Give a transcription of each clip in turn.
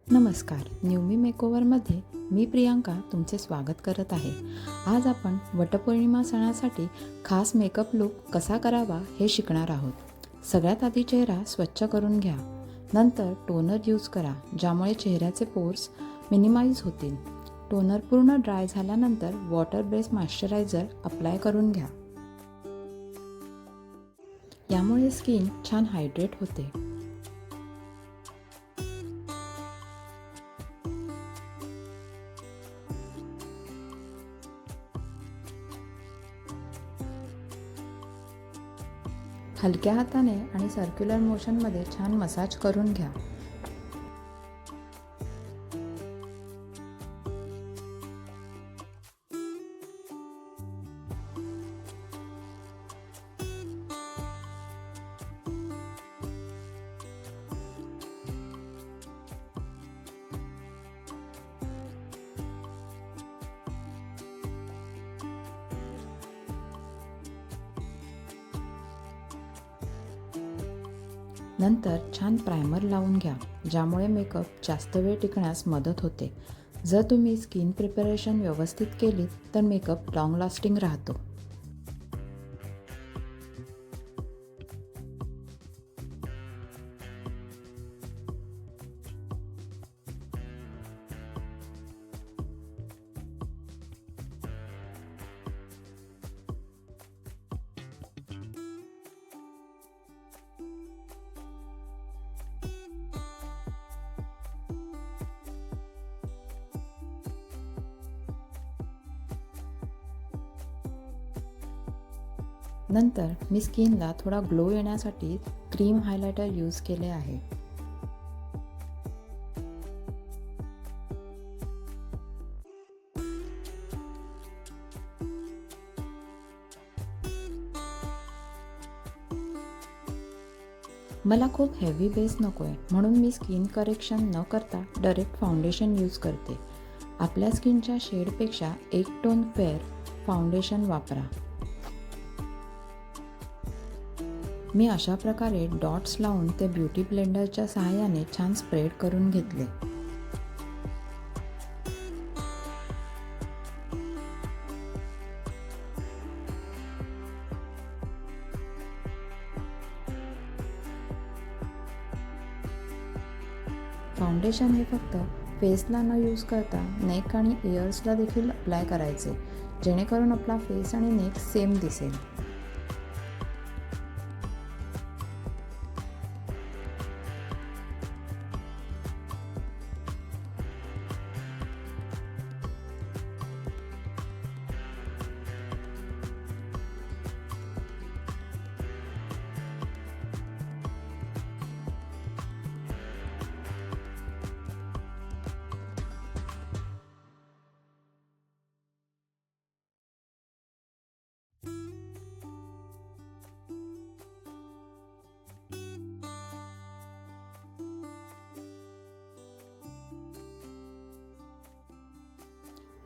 नमस्कार. न्यूमी मेकओव्हरमध्ये मी प्रियांका तुमचे स्वागत करत आहे. आज आपण वटपौर्णिमा सणासाठी खास मेकअप लूक कसा करावा हे शिकणार आहोत. सगळ्यात आधी चेहरा स्वच्छ करून घ्या. नंतर टोनर यूज करा, ज्यामुळे चेहऱ्याचे पोर्स मिनिमाइज होतील. टोनर पूर्ण ड्राय झाल्यानंतर वॉटर बेस्ड मॉइश्चरायझर अप्लाय करून घ्या. यामुळे स्किन छान हायड्रेट होते. हलक्या हाताने आणि सर्क्युलर मोशनमध्ये छान मसाज करून घ्या. नंतर छान प्रायमर लावून घ्या, ज्यामुळे मेकअप जास्त वेळ टिकण्यास मदत होते. जर तुम्ही स्किन प्रिपरेशन व्यवस्थित केलीत तर मेकअप लॉंग लास्टिंग राहतो. नंतर मी स्किनला थोडा ग्लो येण्यासाठी क्रीम हायलायटर यूज केले आहे. मला खूप हेवी बेस नको आहे, म्हणून मी स्किन करेक्शन न करता डायरेक्ट फाउंडेशन यूज करते. आपल्या स्किनच्या शेडपेक्षा एक टोन फेअर फाउंडेशन वापरा. मी अशा प्रकारे डॉट्स लावून ते ब्युटी ब्लेंडरच्या सहाय्याने छान स्प्रेड करून घेतले. फाउंडेशन हे फक्त फेसला न यूज करता नेक आणि इयर्सला देखील अप्लाय करायचे, जेणेकरून आपला फेस आणि नेक सेम दिसेल.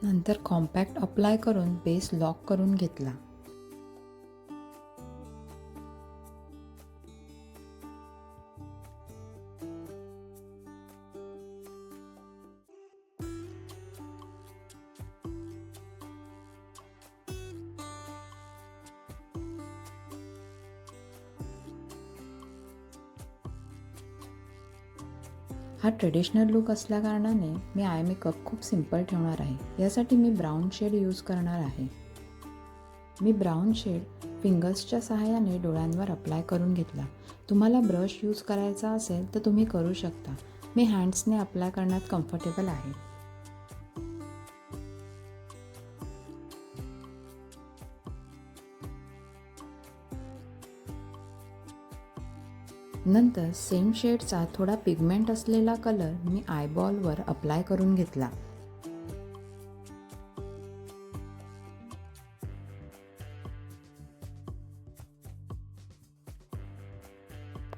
नंतर कॉम्पॅक्ट अप्लाय करून बेस लॉक करून घेतला. हा ट्रेडिशनल लुक असल्याकारणाने मी आय मेकअप खूप सिंपल ठेवणार आहे. यासाठी मी ब्राऊन शेड यूज करणार आहे. मी ब्राऊन शेड फिंगर्सच्या सहाय्याने डोळ्यांवर अप्लाय करून घेतला. तुम्हाला ब्रश यूज करायचा असेल तर तुम्ही करू शकता. मी हँड्सने अप्लाय करण्यात कम्फर्टेबल आहे. नंतर सेम शेडचा थोडा पिगमेंट असलेला कलर मी आयबॉलवर अप्लाय करून घेतला.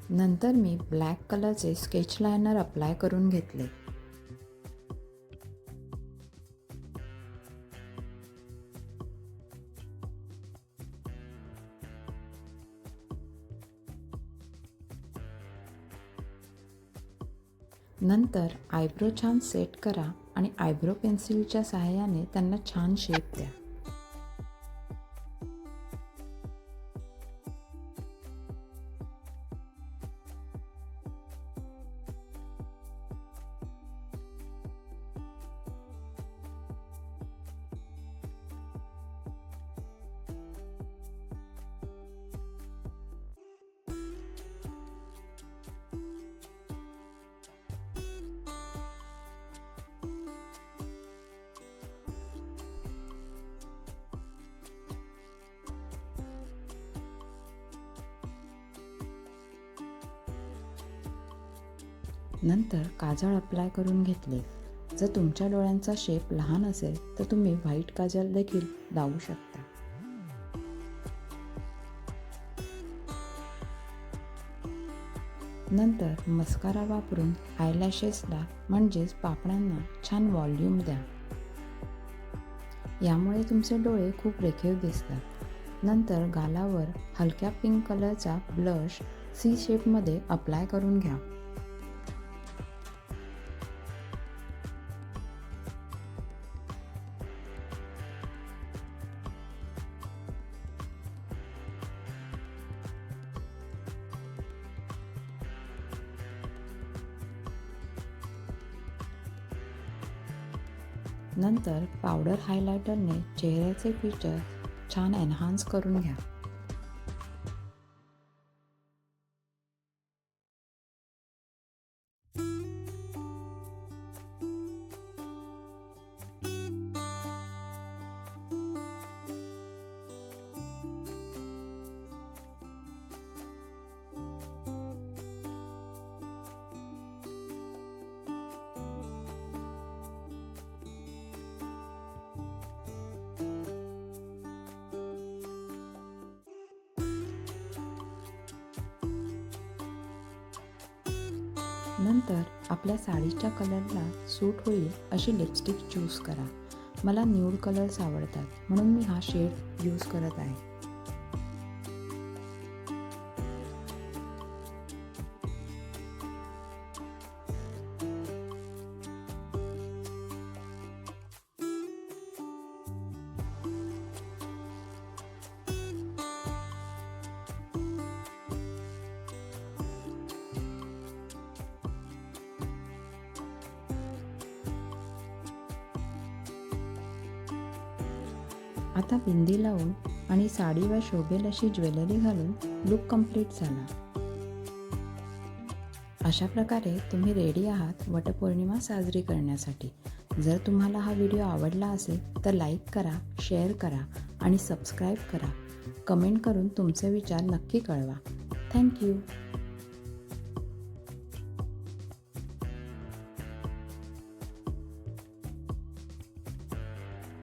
नंतर मी ब्लॅक कलरचे स्केच लायनर अप्लाय करून घेतले. नंतर आयब्रो छान सेट करा आणि आयब्रो पेन्सिलच्या सहाय्याने त्यांना छान शेप द्या. नंतर काजळ अप्लाय करून घेतले. जर तुमच्या डोळ्यांचा शेप लहान असेल तर तुम्ही व्हाईट काजळ देखील लावू शकता. नंतर मस्कारा वापरून आयलॅशेसला म्हणजेच पापण्यांना छान व्हॉल्यूम द्या. यामुळे तुमचे डोळे खूप रेखीव दिसतात. नंतर गालावर हलक्या पिंक कलरचा ब्लश सी शेपमध्ये अप्लाय करून घ्या. नंतर पावडर हायलायटरने चेहऱ्याचे फीचर छान एनहान्स करून घ्या. नंतर आपल्या साडीच्या कलरला सूट होईल अशी लिपस्टिक चूज करा. मला न्यूड कलर्स आवडतात म्हणून मी हा शेड यूज करत आहे. आता बिंदी लावून आणि साडीवर शोभेल अशी ज्वेलरी घालून लुक कंप्लीट झाला. अशा प्रकारे तुम्ही रेडी आहात वटपौर्णिमा साजरी करण्यासाठी. जर तुम्हाला हा व्हिडिओ आवडला असेल तर लाईक करा, शेअर करा आणि सबस्क्राईब करा. कमेंट करून तुमचे विचार नक्की कळवा. थँक्यू.